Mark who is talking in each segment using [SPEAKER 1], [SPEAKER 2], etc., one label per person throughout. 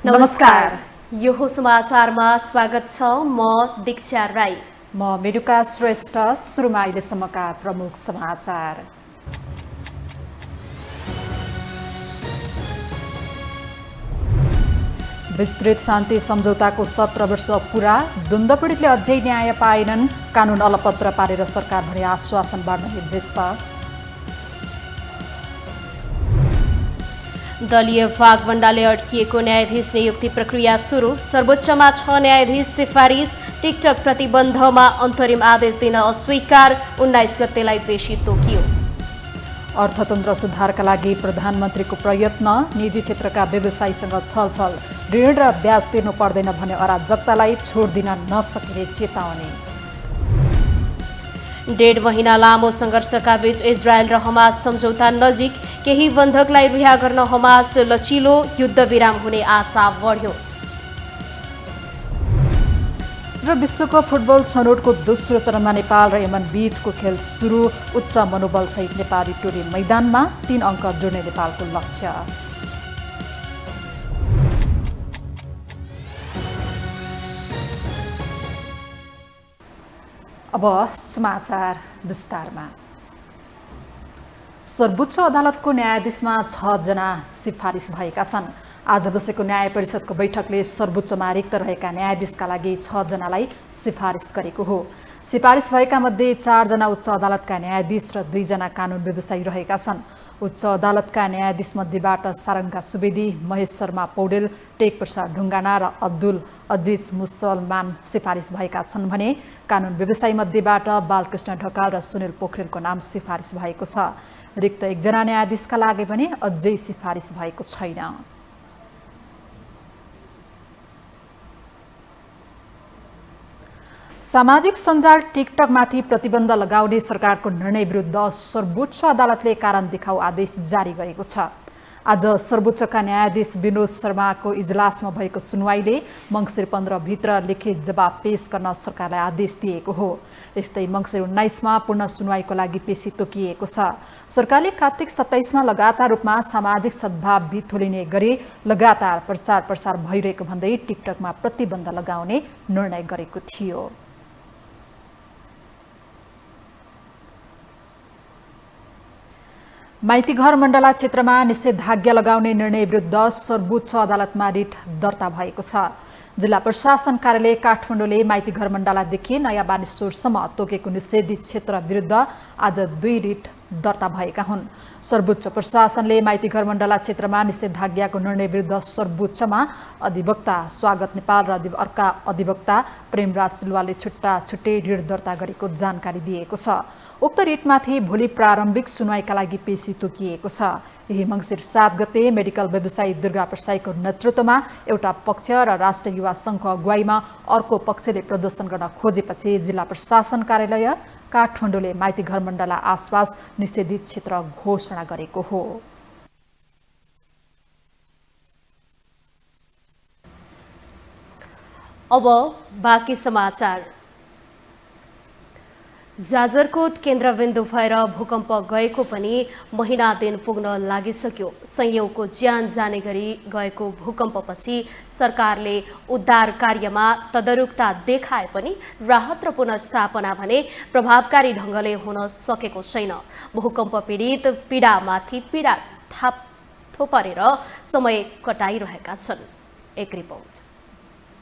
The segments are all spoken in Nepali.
[SPEAKER 1] नमस्कार। यो समाचारमा स्वागत छ। म दीक्षा राई।
[SPEAKER 2] म मेडुका श्रेष्ठ। सुरुमा अहिलेसम्मका प्रमुख समाचार। विस्तृत शान्ति सम्झौताको 17 वर्ष पूरा। द्वन्द्व पीडितले अझै न्याय पाएनन्। कानुन अलपत्र पारेर सरकार भने आश्वासन बाँड्न व्यस्त।
[SPEAKER 1] दलीय भागभण्डाले अड्किएको न्यायाधीश नियुक्ति प्रक्रिया सुरु। सर्वोच्चमा 6 न्यायाधीश सिफारिस। टिकटक प्रतिबन्धमा अन्तरिम आदेश दिन अस्वीकार। 19 गतेलाई पेशी तोकियो।
[SPEAKER 2] अर्थतन्त्र सुधारका लागि प्रधानमन्त्रीको प्रयत्न। निजी क्षेत्रका व्यवसायीसँग छलफल। ऋण र ब्याज तिर्नु पर्दैन भने अराजकतालाई छोड दिन नसकिने चेतावनी।
[SPEAKER 1] 1.5 महिना लामो सङ्घर्षका बीच इजरायल र हमास सम्झौता नजिक। केही बन्धकलाई रिहा गर्न हमास लचिलो। युद्धविराम हुने आशा बढ्यो।
[SPEAKER 2] र विश्वकप फुटबल छनौटको दोस्रो चरणमा नेपाल र यमन बीचको खेल सुरु। उच्च मनोबलसहित नेपाली टोली मैदानमा। 3 अङ्क जोड्ने नेपालको लक्ष्य। अब समाचार विस्तारमा। सर्वोच्च अदालतको न्यायाधीशमा 6 जना सिफारिस भएका छन्। आज बसेको न्याय परिषदको बैठकले सर्वोच्चमा रिक्त रहेका न्यायाधीशका लागि 6 जनालाई सिफारिस गरेको हो। सिफारिस भएका मध्ये 4 जना उच्च अदालतका न्यायाधीश र 2 जना कानुन व्यवसायी रहेका छन्। उच्च अदालतका न्यायाधीश मध्येबाट सारङ्गा सुवेदी, महेश शर्मा पौडेल, टेक प्रसाद ढुङ्गाना र अब्दुल अजिज मुसलमान सिफारिस भएका छन् भने कानुन व्यवसायी मध्येबाट बालकृष्ण ढकाल र सुनिल पोखरेलको नाम सिफारिस भएको छ। रिक्त 1 जना न्यायाधीशका लागि भने अझै सिफारिस भएको छैन। सामाजिक सञ्जाल टिकटकमाथि प्रतिबन्ध लगाउने सरकारको निर्णय विरुद्ध सर्वोच्च अदालतले कारण देखाउ आदेश जारी गरेको छ। आज सर्वोच्चका न्यायाधीश विनोद शर्माको इजलासमा भएको सुनवाईले मङ्सिर 15 भित्र लिखित जवाब पेश गर्न सरकारलाई आदेश दिएको हो। यस्तै मङ्सिर 19 मा पूर्ण सुनवाईको लागि पेशी तोकिएको छ। सरकारले कार्तिक 27 मा लगातार रूपमा सामाजिक सद्भाव बिथोलिने गरी लगातार प्रचार भइरहेको भन्दै टिकटकमा प्रतिबन्ध लगाउने निर्णय गरेको थियो। माइतीघर मण्डला क्षेत्रमा निषेधाज्ञा लगाउने निर्णय विरुद्ध सर्वोच्च अदालतमा रिट दर्ता भएको छ। जिल्ला प्रशासन कार्यालय काठमाडौँले माइतीघर मण्डलादेखि नयाँ बानेश्वरसम्म तोकेको निषेधित क्षेत्र विरुद्ध आज 2 रिट दर्ता भएका हुन्। सर्वोच्च प्रशासनले माइतीघर मण्डला क्षेत्रमा निषेधाज्ञाको निर्णय विरुद्ध सर्वोच्चमा अधिवक्ता स्वागत नेपाल र अर्का अधिवक्ता प्रेमराज सिलवालले छुट्टै रिट दर्ता गरेको जानकारी दिएको छ। उक्त रिटमाथि भोलि प्रारम्भिक सुनवाईका लागि पेशी तोकिएको छ। यही मङ्सिर 7 गते मेडिकल व्यवसायी दुर्गा प्रसाईको नेतृत्वमा एउटा पक्ष र राष्ट्रिय युवा सङ्घको अगुवाईमा अर्को पक्षले प्रदर्शन गर्न खोजेपछि जिल्ला प्रशासन कार्यालय काठमाडौँले माइतीघर मण्डला आसपास निषेधित क्षेत्र घोषणा गरेको हो।
[SPEAKER 1] अब बाँकी समाचार। जाजरकोट केन्द्रबिन्दु भएर भूकम्प गएको पनि महिना दिन पुग्न लागिसक्यो। संयोगको ज्यान जाने गरी गएको भूकम्पपछि सरकारले उद्धार कार्यमा तदारुकता देखाए पनि राहत र पुनर्स्थापना भने प्रभावकारी ढङ्गले हुन सकेको छैन। भूकम्प पीडित पीडामाथि पीडा थोपरेर समय कटाइरहेका छन्। एक रिपोर्ट।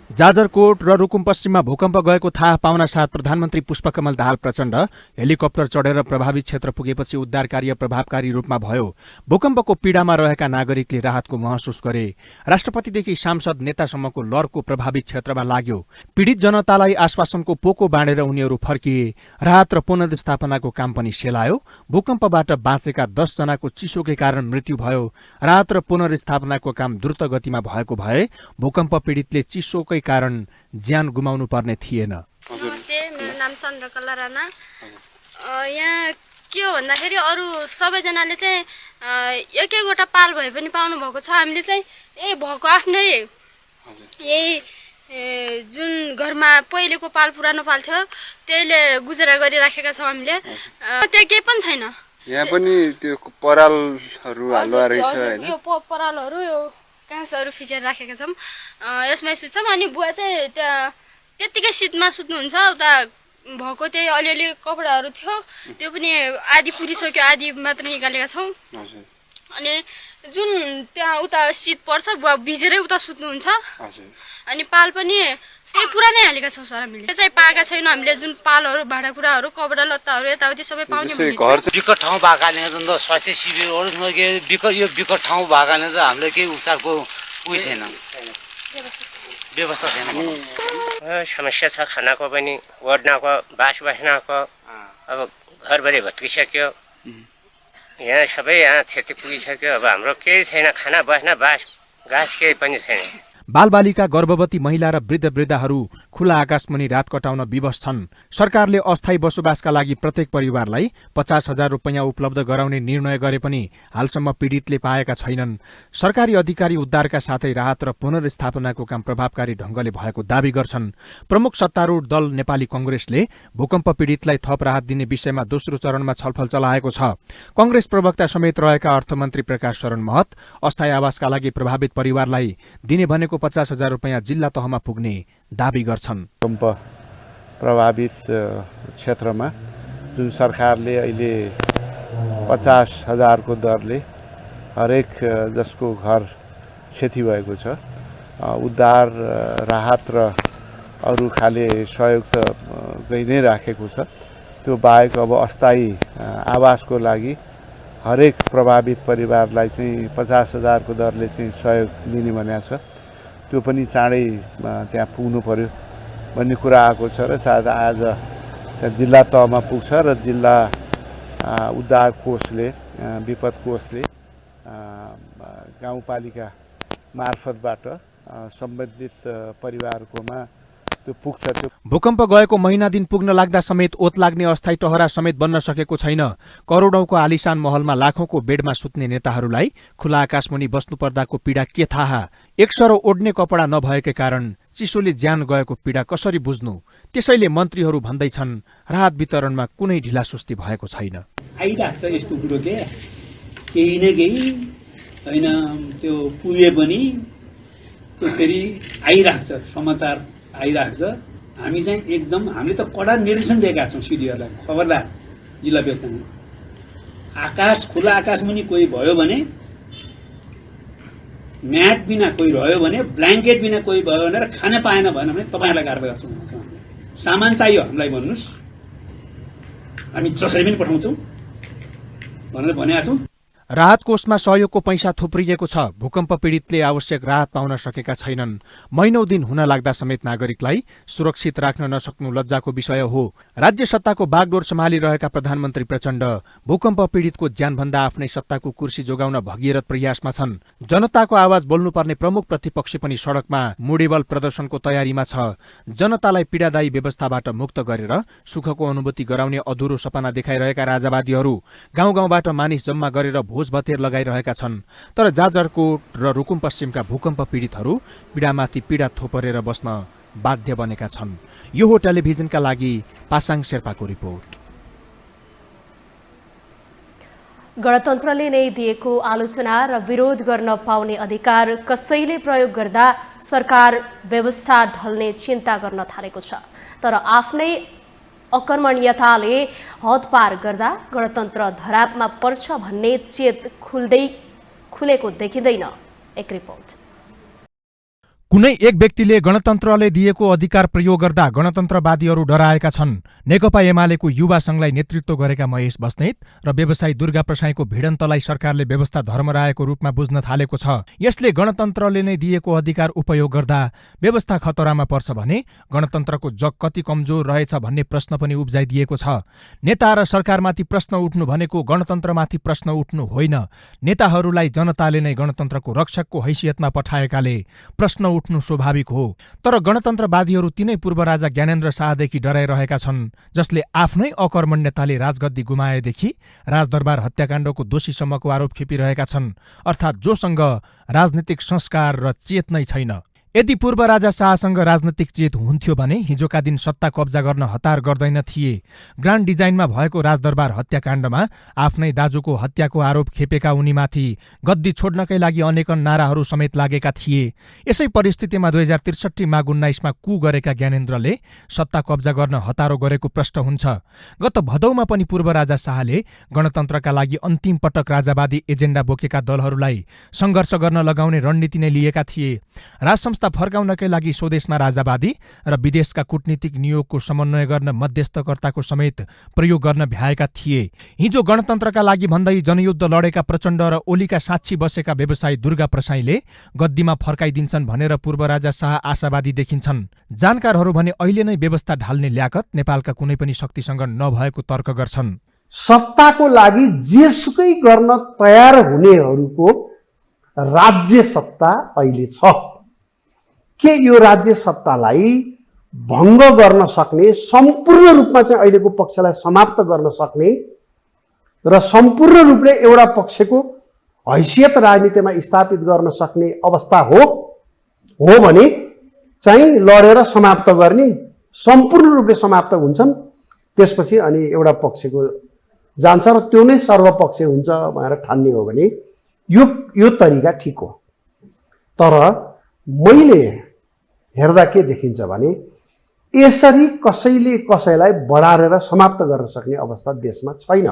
[SPEAKER 3] जाजरकोट र रुकुम पश्चिममा भूकम्प गएको थाहा पाउन साथ प्रधानमन्त्री पुष्पकमल दाहाल प्रचण्ड हेलिकप्टर चढेर प्रभावित क्षेत्र पुगेपछि उद्धार कार्य प्रभावकारी रूपमा भयो। भूकम्पको पीडामा रहेका नागरिकले राहतको महसुस गरे। राष्ट्रपतिदेखि सांसद नेतासम्मको लहरको प्रभावित क्षेत्रमा लाग्यो। पीडित जनतालाई आश्वासनको पोको बाँडेर उनीहरू फर्किए। राहत र पुनर्स्थापनाको काम पनि सेलायो। भूकम्पबाट बाँचेका 10 जनाको चिसोकै कारण मृत्यु भयो। राहत र पुनर्स्थापनाको काम द्रुत गतिमा भएको भए भूकम्प पीडितले चिसोकै कारण ज्यान गुमाउनु पर्ने थिएन।
[SPEAKER 4] नमस्ते, मेरो नाम चन्द्रकला राणा। यहाँ के हो भन्दाखेरि अरू सबैजनाले चाहिँ एक एकवटा पाल भए पनि पाउनु भएको छ। हामीले चाहिँ यही भएको आफ्नै यही जुन घरमा पहिलेको पाल पुरानो पाल थियो त्यहीले गुजारा गरिराखेका छौँ हामीले। त्यो केही पनि छैन।
[SPEAKER 5] यहाँ पनि त्यो परालहरू हाल्दा रहेछ हैन?
[SPEAKER 4] यो परालहरू यो घाँसहरू फिचेर राखेका छौँ, यसमै सुत्छौँ। अनि बुवा चाहिँ त्यहाँ त्यत्तिकै सिटमा सुत्नुहुन्छ। उता भएको त्यही अलिअलि कपडाहरू थियो, त्यो पनि आधी पुरिसक्यो, आधी मात्र निकालेका छौँ। अनि जुन त्यहाँ उता शीत पर्छ, बुवा भिजेरै उता सुत्नुहुन्छ। अनि पाल पनि त्यही पुरानै हालेका छौँ सर हामीले। त्यो चाहिँ पाएका छैनौँ हामीले, जुन पालहरू भाँडाकुँडाहरू कपडा लत्ताहरू यताउति सबै पाउने
[SPEAKER 5] विकट ठाउँ भएकाले त स्वास्थ्य शिविरहरू यो विकट ठाउँ भएकाले त हामीले केही उपचारको उयो छैन, व्यवस्था छैन।
[SPEAKER 6] समस्या छ, खानाको पनि ओड्नाको बास बस्नाको। अब घरभरि भत्किसक्यो, यहाँ सबै यहाँ क्षति पुगिसक्यो। अब हाम्रो केही छैन, खाना बस्न बास घाँस केही पनि छैन।
[SPEAKER 3] बालबालिका, गर्भवती महिला र वृद्ध वृद्धाहरू खुला आकाशमुनि रात कटाउन विवश छन्। सरकारले अस्थायी बसोबासका लागि प्रत्येक परिवारलाई 50,000 रुपैयाँ उपलब्ध गराउने निर्णय गरे पनि हालसम्म पीडितले पाएका छैनन्। सरकारी अधिकारी उद्धारका साथै राहत र पुनर्स्थापनाको काम प्रभावकारी ढंगले भएको दावी गर्छन्। प्रमुख सत्तारूढ दल नेपाली कंग्रेसले भूकम्प पीडितलाई थप राहत दिने विषयमा दोस्रो चरणमा छलफल चलाएको छ। कंग्रेस प्रवक्ता समेत रहेका अर्थमन्त्री प्रकाश शरण महत अस्थायी आवासका लागि प्रभावित परिवारलाई दिने भनेको 50,000 रुपैयाँ जिल्ला तहमा पुग्ने दावी गर्छन्।
[SPEAKER 7] भूकम्प प्रभावित क्षेत्रमा जुन सरकारले अहिले 50,000 को दरले हरेक जसको घर क्षति भएको छ उद्धार राहत र अरू खाले सहयोग त गइ नै राखेको छ। त्यो बाहेक अब अस्थायी आवासको लागि हरेक प्रभावित परिवारलाई चाहिँ 50,000 को दरले चाहिँ सहयोग दिने भनेको छ। त्यो पनि चाँडै त्यहाँ पुग्नु पर्यो भन्ने कुरा आएको छ र सायद आज जिल्ला तहमा पुग्छ र जिल्ला उद्धार कोषले विपद कोषले गाउँपालिका मार्फतबाट सम्बन्धित परिवारकोमा त्यो पुग्छ। त्यो
[SPEAKER 3] भूकम्प गएको महिना दिन पुग्न लाग्दा समेत ओत लाग्ने अस्थायी टहरा समेत बन्न सकेको छैन। करोडौंको आलिशान महलमा लाखौंको बेडमा सुत्ने नेताहरूलाई खुला आकाशमुनि बस्नुपर्दाको पीडा के थाहा। एक सरो ओड्ने कपडा नभएकै कारण चिसोले ज्यान गएको पीडा कसरी बुझ्नु। त्यसैले मन्त्रीहरू भन्दैछन् राहत वितरणमा कुनै ढिलासुस्ती भएको छैन।
[SPEAKER 8] आइराख्छ यस्तो कुरो के केही न केही हैन, त्यो पुगे पनि त्यो फेरि आइराख्छ, समाचार आइराख्छ। हामी चाहिँ एकदम हामीले त कडा निर्देशन दिएका छौँ सिडिओलाई, खबरदार जिल्ला व्यवस्थामा आकाश खुला आकाश मुनि कोही भयो भने, म्याट बिना कोही रह्यो भने, ब्ल्याङ्केट बिना कोही भयो भनेर खान पाएन भने तपाईँहरूलाई कारवाही गर्छौँ भन्छ। सामान चाहियो हामीलाई भन्नुहोस्, हामी जसरी पनि पठाउँछौँ भनेर भनेका छौँ।
[SPEAKER 3] राहत कोषमा सहयोगको पैसा थुप्रिएको छ। भूकम्प पीडितले आवश्यक राहत पाउन सकेका छैनन्। महिनौं दिन हुन लाग्दा समेत नागरिकलाई सुरक्षित राख्न नसक्नु लज्जाको विषय हो। राज्य सत्ताको बागडोर सम्हालिरहेका प्रधानमन्त्री प्रचण्ड भूकम्प पीडितको ज्यानभन्दा आफ्नै सत्ताको कुर्सी जोगाउन भगीरथ प्रयासमा छन्। जनताको आवाज बोल्नुपर्ने प्रमुख प्रतिपक्षी पनि सड़कमा मुडेबल प्रदर्शनको तयारीमा छ। जनतालाई पीडादायी व्यवस्थाबाट मुक्त गरेर सुखको अनुभूति गराउने अधुरो सपना देखाइरहेका राजावादीहरू गाउँ गाउँबाट मानिस जम्मा गरेर भोज भतेर लगाइरहेका छन्। तर जाजरकोट र रुकुम पश्चिमका भूकम्प पीडितहरू पीडामाथि पीडा थोपरेर बस्न बाध्य बनेका छन्। यो हो टेलिभिजनका लागि पासाङ शेर्पाको रिपोर्ट।
[SPEAKER 1] गणतन्त्रले नै दिएको आलोचना र विरोध गर्न पाउने अधिकार कसैले प्रयोग गर्दा सरकार व्यवस्था ढल्ने चिन्ता गर्न थालेको छ। तर आफ्नै अकर्मण्यताले हदपार गर्दा गणतन्त्र धरापमा पर्छ भन्ने चेत खुलेको देखिँदैन। एक रिपोर्ट।
[SPEAKER 3] कुनै एक व्यक्तिले गणतन्त्रले दिएको अधिकार प्रयोग गर्दा गणतन्त्रवादीहरू डराएका छन्। नेकपा एमालेको युवा संघलाई नेतृत्व गरेका महेश बस्नेत र व्यवसायी दुर्गा प्रसाईको भिडन्तलाई सरकारले व्यवस्था धर्मरायको रूपमा बुझ्न थालेको छ। यसले गणतन्त्रले नै दिएको अधिकार उपयोग गर्दा व्यवस्था खतरामा पर्छ भने गणतन्त्रको जग कति कमजोर रहेछ भन्ने प्रश्न पनि उब्जाइदिएको छ। नेता र सरकारमाथि प्रश्न उठ्नु भनेको गणतन्त्रमाथि प्रश्न उठ्नु होइन। नेताहरूलाई जनताले नै गणतन्त्रको रक्षकको हैसियतमा पठाएकाले प्रश्न उठ्नु स्वाभाविक हो। तर गणतन्त्रवादीहरू तिनै पूर्व राजा ज्ञानेन्द्र शाहदेखि डराइरहेका छन्, जसले आफ्नै अकर्मण्यताले राजगद्दी गुमाएदेखि राजदरबार हत्याकाण्डको दोषीसम्मको आरोप खेपिरहेका छन्। अर्थात् जोसँग राजनीतिक संस्कार र चेत नै छैन। यदि पूर्व राजा शाहसँग राजनैतिक चेत हुन्थ्यो भने हिजोका दिन सत्ता कब्जा गर्न हतार गर्दैन थिए। ग्रान्ड डिजाइनमा भएको राजदरबार हत्याकाण्डमा आफ्नै दाजुको हत्याको आरोप खेपेका उनीमाथि गद्दी छोड्नकै लागि अनेकन नाराहरू समेत लागेका थिए। यसै परिस्थितिमा 2063 माघ 19मा कु गरेका ज्ञानेन्द्रले सत्ता कब्जा गर्न हतारो गरेको प्रश्न हुन्छ। गत भदौमा पनि पूर्व राजा शाहले गणतन्त्रका लागि अन्तिम पटक राजावादी एजेन्डा बोकेका दलहरूलाई सङ्घर्ष गर्न लगाउने रणनीति नै लिएका थिए। राजसंस्था फर्काउनकै लागि स्वदेशमा राजावादी र विदेशका कूटनीतिक नियोगको समन्वय गर्न मध्यस्थकर्ताको समेत प्रयोग गर्न भ्याएका थिए। हिजो गणतन्त्रका लागि भन्दै जनयुद्ध लडेका प्रचण्ड र ओलीका साक्षी बसेका व्यवसायी दुर्गा प्रसाईले गद्दीमा फर्काइदिन्छन् भनेर पूर्व राजा शाह आशावादी देखिन्छन्। जानकारहरू भने अहिले नै व्यवस्था ढाल्ने ल्याकत नेपालका कुनै पनि शक्तिसँग नभएको तर्क गर्छन्।
[SPEAKER 9] सत्ताको लागि जेसुकै गर्न तयार हुनेहरूको राज्य सत्ता अहिले छ। के यो राज्य सत्तालाई भङ्ग गर्न सक्ने, सम्पूर्ण रूपमा चाहिँ अहिलेको पक्षलाई समाप्त गर्न सक्ने र सम्पूर्ण रूपले एउटा पक्षको हैसियत राजनीतिमा स्थापित गर्न सक्ने अवस्था हो भने चाहिँ लडेर समाप्त गर्ने, सम्पूर्ण रूपले समाप्त हुन्छन्। त्यसपछि अनि एउटा पक्षको जान्छ र त्यो नै सर्वपक्षीय हुन्छ भनेर ठान्ने हो भने यो तरिका ठिक हो। तर मैले हेर्दा के देखिन्छ भने यसरी कसैले कसैलाई बढारेर समाप्त गर्न सक्ने अवस्था देशमा छैन।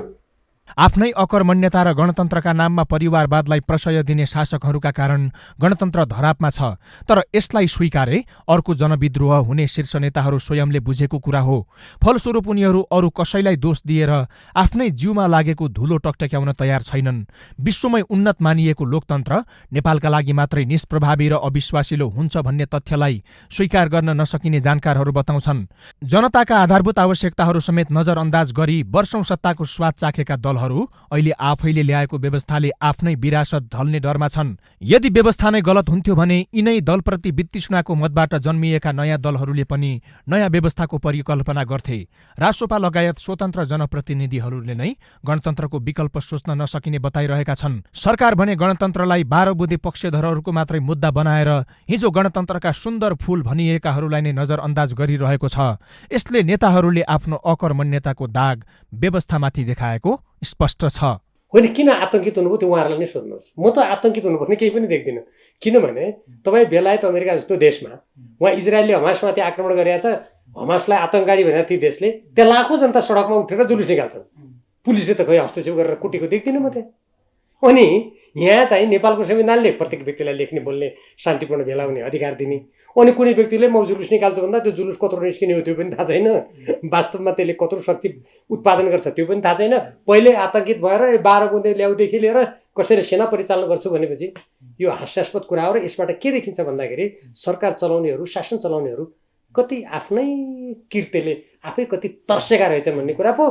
[SPEAKER 3] आफ्नै अकर्मण्यता र गणतन्त्रका नाममा परिवारवादलाई प्रशय दिने शासकहरूका कारण गणतन्त्र धरापमा छ। तर यसलाई स्वीकारे अर्को जनविद्रोह हुने शीर्ष नेताहरू स्वयंले बुझेको कुरा हो। फलस्वरूप उनीहरू अरू कसैलाई दोष दिएर आफ्नै जिउमा लागेको धुलो टकटक्याउन तयार छैनन्। विश्वमै उन्नत मानिएको लोकतन्त्र नेपालका लागि मात्रै निष्प्रभावी र अविश्वासिलो हुन्छ भन्ने तथ्यलाई स्वीकार गर्न नसकिने जानकारहरू बताउँछन्। जनताका आधारभूत आवश्यकताहरू समेत नजरअन्दाज गरी वर्षौं सत्ताको स्वाद चाखेका दलहरू अहिले आफैले ल्याएको व्यवस्थाले आफ्नै विरासत ढल्ने डरमा छन्। यदि व्यवस्था नै गलत हुन्थ्यो भने यिनै दलप्रति वितृष्णाको मतबाट जन्मिएका नयाँ दलहरूले पनि नयाँ व्यवस्थाको परिकल्पना गर्थे। रासोपा लगायत स्वतन्त्र जनप्रतिनिधिहरूले नै गणतन्त्रको विकल्प सोच्न नसकिने बताइरहेका छन्। सरकार भने गणतन्त्रलाई 12 बुँदे पक्षधरहरूको मात्रै मुद्दा बनाएर हिजो गणतन्त्रका सुन्दर फूल भनिएकाहरूलाई नै नजरअन्दाज गरिरहेको छ। यसले नेताहरूले आफ्नो अकर्मण्यताको दाग व्यवस्थामाथि देखाएको स्पष्ट छ।
[SPEAKER 10] होइन, किन आतंकित हुनुभयो त्यो उहाँहरूलाई नै सोध्नुहोस्। म त आतंकित हुनुपर्ने केही पनि देख्दिनँ। किनभने तपाईँ बेलायत अमेरिका जस्तो देशमा उहाँ इजरायलले हमासमाथि आक्रमण गरेका छ, हमासलाई आतङ्ककारी भनेर ती देशले त्यहाँ लाखौँ जनता सडकमा उठेर जुलुस निकाल्छन्। पुलिसले त खै हस्तक्षेप गरेर कुटेको देख्दिनँ म त्यहाँ। अनि यहाँ चाहिँ नेपालको संविधानले प्रत्येक व्यक्तिलाई लेख्ने बोल्ने शान्तिपूर्ण भेला हुने अधिकार दिने, अनि कुनै व्यक्तिले म जुलुस निकाल्छु भन्दा त्यो जुलुस कत्रो निस्किने हो त्यो पनि थाहा छैन। वास्तवमा त्यसले कत्रो शक्ति उत्पादन गर्छ त्यो पनि थाहा छैन। पहिले आतंकित भएर 12 बुँदे ल्याउदेखि लिएर कसरी सेना परिचालन गर्छु भनेपछि यो हास्यास्पद कुरा हो। र यसबाट के देखिन्छ भन्दाखेरि सरकार चलाउनेहरू, शासन चलाउनेहरू कति आफ्नै कृत्यले आफै कति तर्सेका रहेछन् भन्ने कुरा पो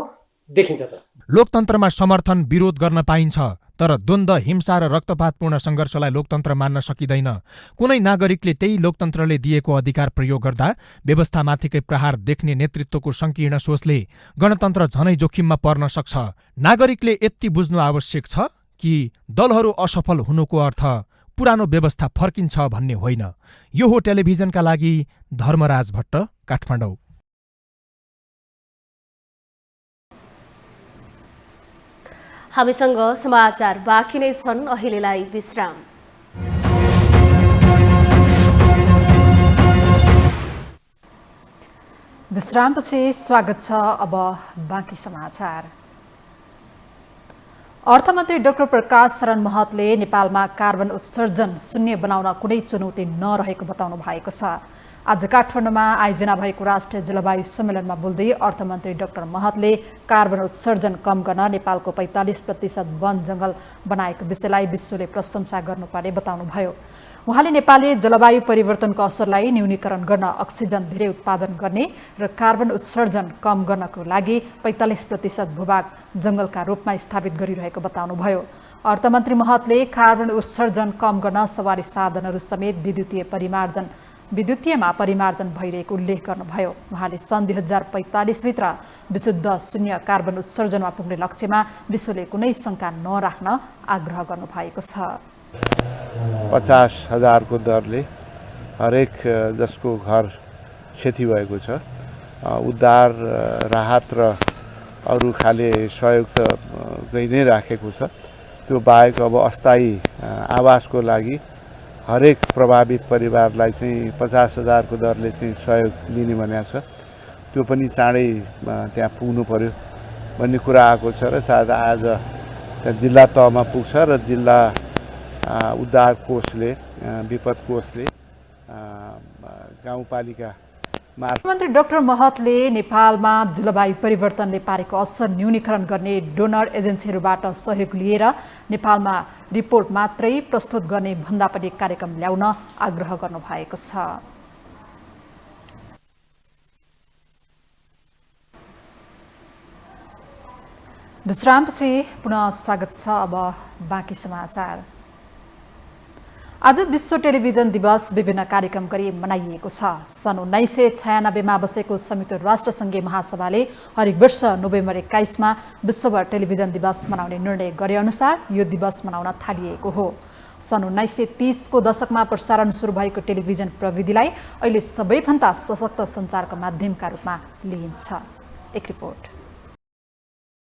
[SPEAKER 10] देखिन्छ। त
[SPEAKER 3] लोकतन्त्रमा समर्थन विरोध गर्न पाइन्छ, तर द्वन्द्व, हिंसा र रक्तपातपूर्ण सङ्घर्षलाई लोकतन्त्र मान्न सकिँदैन। कुनै नागरिकले त्यही लोकतन्त्रले दिएको अधिकार प्रयोग गर्दा व्यवस्थामाथिकै प्रहार देख्ने नेतृत्वको सङ्कीर्ण सोचले गणतन्त्र झनै जोखिममा पर्न सक्छ। नागरिकले यति बुझ्नु आवश्यक छ कि दलहरू असफल हुनुको अर्थ पुरानो व्यवस्था फर्किन्छ भन्ने होइन। यो हो टेलिभिजनका लागि धर्मराज भट्ट, काठमाडौँ।
[SPEAKER 1] हामीसँग समाचार बाँकी नै छन्, अहिलेलाई विश्राम।
[SPEAKER 2] विश्रामपछि स्वागत छ। अब बाँकी समाचार। अर्थमन्त्री डाक्टर प्रकाश शरण महतले नेपालमा कार्बन उत्सर्जन शून्य बनाउन कुनै चुनौती नरहेको बताउनु भएको छ। आज काठमाडौँमा आयोजना भएको राष्ट्रिय जलवायु सम्मेलनमा बोल्दै अर्थमन्त्री डाक्टर महतले कार्बन उत्सर्जन कम गर्न नेपालको 45% वन जङ्गल बनाएको विषयलाई विश्वले प्रशंसा गर्नुपर्ने बताउनुभयो। उहाँले नेपालले जलवायु परिवर्तनको असरलाई न्यूनीकरण गर्न अक्सिजन धेरै उत्पादन गर्ने र कार्बन उत्सर्जन कम गर्नको लागि 45% भूभाग जङ्गलका रूपमा स्थापित गरिरहेको बताउनुभयो। अर्थमन्त्री महतले कार्बन उत्सर्जन कम गर्न सवारी साधनहरू समेत विद्युतीयमा परिमार्जन भइरहेको उल्लेख गर्नुभयो। उहाँले सन् 2045 भित्र विशुद्ध शून्य कार्बन उत्सर्जनमा पुग्ने लक्ष्यमा विश्वले कुनै शङ्का नराख्न आग्रह गर्नुभएको छ।
[SPEAKER 7] 50,000 को दरले हरेक जसको घर क्षति भएको छ उद्धार राहत र अरू खाले सहयोग त गइ नै राखेको छ। त्यो बाहेक अब अस्थायी आवासको लागि हरेक प्रभावित परिवारलाई चाहिँ 50,000 को दरले चाहिँ सहयोग दिने भनेको छ। त्यो पनि चाँडै त्यहाँ पुग्नु पर्यो भन्ने कुरा आएको छ र सायद आज त्यहाँ जिल्ला तहमा पुग्छ र जिल्ला उद्धार कोषले विपद कोषले गाउँपालिका
[SPEAKER 2] मन्त्री डाक्टर महतले नेपालमा जलवायु परिवर्तनले पारेको असर न्यूनीकरण गर्ने डोनर एजेन्सीहरूबाट सहयोग लिएर नेपालमा रिपोर्ट मात्रै प्रस्तुत गर्ने भन्दा पनि कार्यक्रम ल्याउन आग्रह गर्नुभएको छ। विश्रामपछि पुनः स्वागत छ। अब बाँकी समाचार। आज विश्व टेलिभिजन दिवस विभिन्न कार्यक्रम गरी मनाइएको छ। सन् 1996 बसेको संयुक्त राष्ट्रसङ्घीय महासभाले हरेक वर्ष नोभेम्बर 21 विश्वभर टेलिभिजन दिवस मनाउने निर्णय गरे अनुसार यो दिवस मनाउन थालिएको हो। सन् 1930 को दशकमा प्रसारण सुरु भएको टेलिभिजन प्रविधिलाई अहिले सबैभन्दा सशक्त सञ्चारको माध्यमका रूपमा लिइन्छ। एक रिपोर्ट।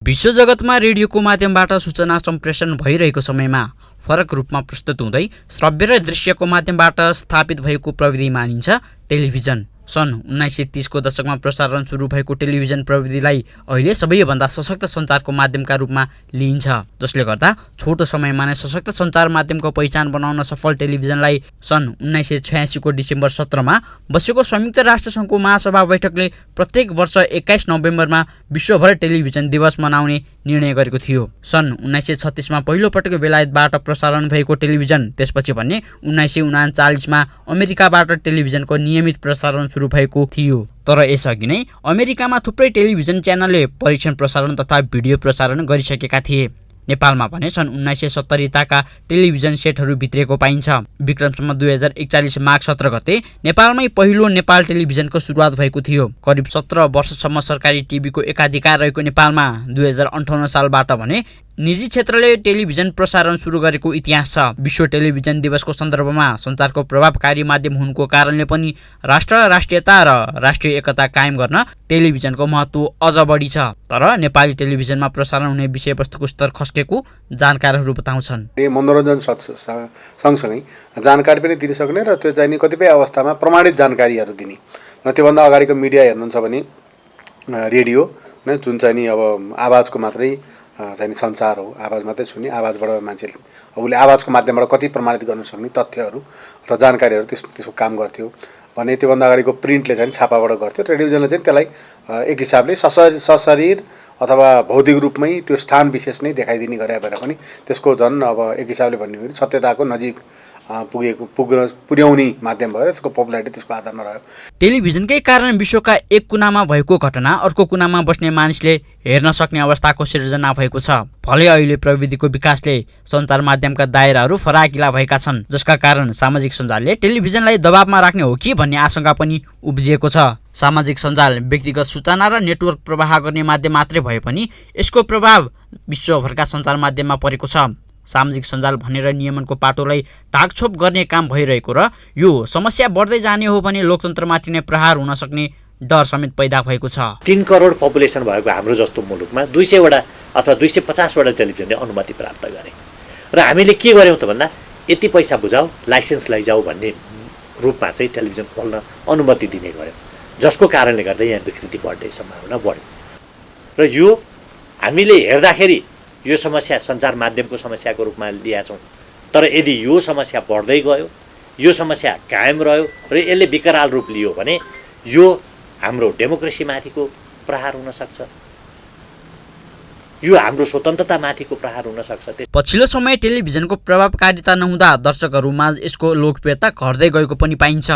[SPEAKER 11] विश्व जगतमा रेडियोको माध्यमबाट सूचना सम्प्रेषण भइरहेको समयमा फरक रूपमा प्रस्तुत हुँदै श्रव्य र दृश्यको माध्यमबाट स्थापित भएको प्रविधि मानिन्छ टेलिभिजन। सन् 1930 को दशकमा प्रसारण सुरु भएको टेलिभिजन प्रविधिलाई अहिले सबैभन्दा सशक्त सञ्चारको माध्यमका रूपमा लिइन्छ, जसले गर्दा छोटो समयमा नै सशक्त सञ्चार माध्यमको पहिचान बनाउन सफल टेलिभिजनलाई सन् 1986 को डिसेम्बर 17 बसेको संयुक्त राष्ट्रसङ्घको महासभा बैठकले प्रत्येक वर्ष 21 नोभेम्बरमा विश्वभर टेलिभिजन दिवस मनाउने निर्णय गरेको थियो। सन् 1936 पहिलो पटक बेलायतबाट प्रसारण भएको टेलिभिजन, त्यसपछि भने 1939 अमेरिकाबाट टेलिभिजनको नियमित प्रसारण सुरु भएको थियो। तर यसअघि नै अमेरिकामा थुप्रै टेलिभिजन च्यानलले परीक्षण प्रसारण तथा भिडियो प्रसारण गरिसकेका थिए। नेपालमा भने सन् 1970 ताका टेलिभिजन सेटहरू भित्रिएको पाइन्छ। विक्रमसम्म 2041 माघ 17 गते नेपालमै पहिलो नेपाल टेलिभिजनको सुरुवात भएको थियो। करिब 17 वर्षसम्म सरकारी टिभीको एकाधिकार रहेको नेपालमा 2058 सालबाट भने निजी क्षेत्रले टेलिभिजन प्रसारण सुरु गरेको इतिहास छ। विश्व टेलिभिजन दिवसको सन्दर्भमा सञ्चारको प्रभावकारी माध्यम हुनुको कारणले पनि राष्ट्र, राष्ट्रियता र राष्ट्रिय एकता कायम गर्न टेलिभिजनको महत्त्व अझ बढी छ। तर नेपाली टेलिभिजनमा प्रसारण हुने विषयवस्तुको स्तर खस्केको जानकारहरू बताउँछन्।
[SPEAKER 12] मनोरञ्जन सँगसँगै जानकारी पनि दिन सक्ने र त्यो चाहिने कतिपय अवस्थामा प्रमाणित जानकारीहरू दिने र त्योभन्दा अगाडिको मिडिया हेर्नुहुन्छ भने रेडियो नै जुन चाहिँ नि अब आवाजको मात्रै चाहिँ सञ्चार हो, आवाज मात्रै सुन्ने, आवाजबाट मान्छेले उसले आवाजको माध्यमबाट कति प्रमाणित गर्न सक्ने तथ्यहरू अथवा जानकारीहरू त्यसको काम गर्थ्यो भने त्योभन्दा अगाडिको प्रिन्टले चाहिँ छापाबाट गर्थ्यो। टेलिभिजनले चाहिँ त्यसलाई एक हिसाबले सशरीर अथवा भौतिक रूपमै त्यो स्थान विशेष नै देखाइदिने गरे भएर पनि त्यसको झन् अब एक हिसाबले भन्ने हो भने सत्यताको नजिक पुर्याउने माध्यम भएर त्यसको पपुलारिटी त्यसको आधारमा रह्यो।
[SPEAKER 11] टेलिभिजनकै कारण विश्वका एक कुनामा भएको घटना अर्को कुनामा बस्ने मानिसले हेर्न सक्ने अवस्थाको सिर्जना भएको छ। भले अहिले प्रविधिको विकासले सञ्चार माध्यमका दायराहरू फराकिला भएका छन्, जसका कारण सामाजिक सञ्जालले टेलिभिजनलाई दबावमा राख्ने हो कि भन्ने आशंका पनि उब्जिएको छ। सामाजिक सञ्जाल व्यक्तिगत सूचना र नेटवर्क प्रवाह गर्ने माध्यम मात्रै भए पनि यसको प्रभाव विश्वभरका सञ्चार माध्यममा परेको छ। सामाजिक सञ्जाल भनेर नियमनको पाटोलाई ढाकछोप गर्ने काम भइरहेको र यो समस्या बढ्दै जाने हो भने लोकतन्त्रमाथि नै प्रहार हुन सक्ने डर समेत पैदा भएको छ।
[SPEAKER 13] 3 करोड पपुलेसन भएको हाम्रो जस्तो मुलुकमा 200 वटा अथवा 250 वटा टेलिभिजनले अनुमति प्राप्त गरे र हामीले के गर्यौँ त भन्दा यति पैसा बुझाऊ, लाइसेन्स लैजाऊ भन्ने रूपमा चाहिँ टेलिभिजन खोल्न अनुमति दिने गर्यौँ, जसको कारणले गर्दा यहाँ विकृति बढ्ने सम्भावना बढ्यो। र यो हामीले हेर्दाखेरि यो समस्या सञ्चार माध्यमको समस्याको रूपमा लिएछौँ। तर यदि यो समस्या बढ्दै गयो, यो समस्या कायम रह्यो र यसले विकराल रूप लियो भने यो हाम्रो डेमोक्रेसीमाथिको प्रहार हुन सक्छ, यो हाम्रो स्वतन्त्रतामाथिको प्रहार हुन सक्छ।
[SPEAKER 11] पछिल्लो समय टेलिभिजनको प्रभावकारिता नहुँदा दर्शकहरूमा यसको लोकप्रियता घट्दै गएको पनि पाइन्छ।